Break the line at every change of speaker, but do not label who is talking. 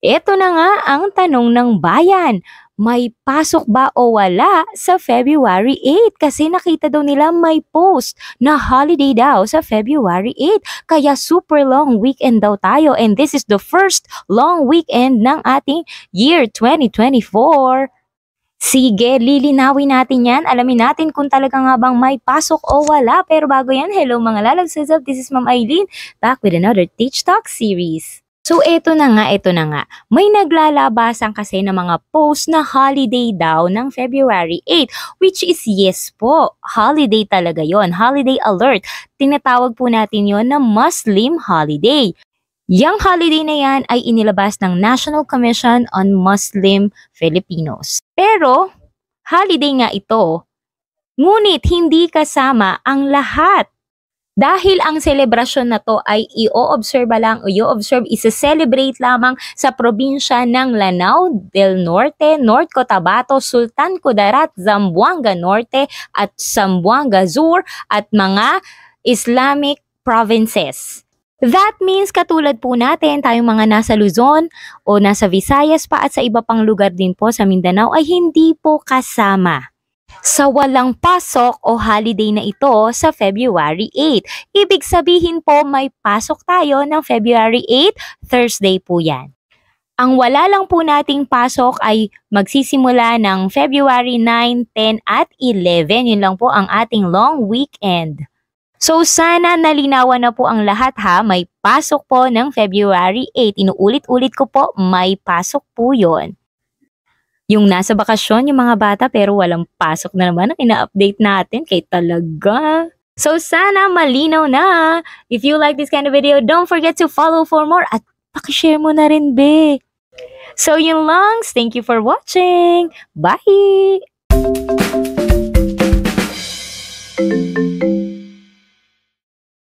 Ito na nga ang tanong ng bayan. May pasok ba o wala sa February 8? Kasi nakita daw nila may post na holiday daw sa February 8. Kaya super long weekend daw tayo and this is the first long weekend ng ating year 2024. Sige, lilinawin natin yan. Alamin natin kung talaga nga bang may pasok o wala. Pero bago yan, hello mga lalabsas up. This is Ma'am Eileen, back with another Teach Talk series. So, ito na nga. May naglalabasan kasi ng mga post na holiday daw ng February 8, which is yes po, holiday talaga yon, holiday alert. Tinatawag po natin yon na Muslim holiday. Yang holiday na yan ay inilabas ng National Commission on Muslim Filipinos. Pero, holiday nga ito, ngunit hindi kasama ang lahat. Dahil ang selebrasyon na to ay i-observe lang o i-observe, isa-celebrate lamang sa probinsya ng Lanao del Norte, North Cotabato, Sultan Kudarat, Zamboanga Norte at Zamboanga Sur at mga Islamic provinces. That means katulad po natin, tayong mga nasa Luzon o nasa Visayas pa at sa iba pang lugar din po sa Mindanao ay hindi po kasama sa walang pasok o holiday na ito sa February 8. Ibig sabihin po may pasok tayo ng February 8, Thursday po yan. Ang wala lang po nating pasok ay magsisimula ng February 9, 10 at 11. Yun lang po ang ating long weekend. So sana nalinawan na po ang lahat ha, may pasok po ng February 8. Inuulit-ulit ko po, may pasok po yun. Yung nasa bakasyon, yung mga bata, pero walang pasok na naman ang ina-update natin kay talaga. So sana malinaw na. If you like this kind of video, don't forget to follow for more at pakishare mo na rin be. So yun lang, thank you for watching. Bye!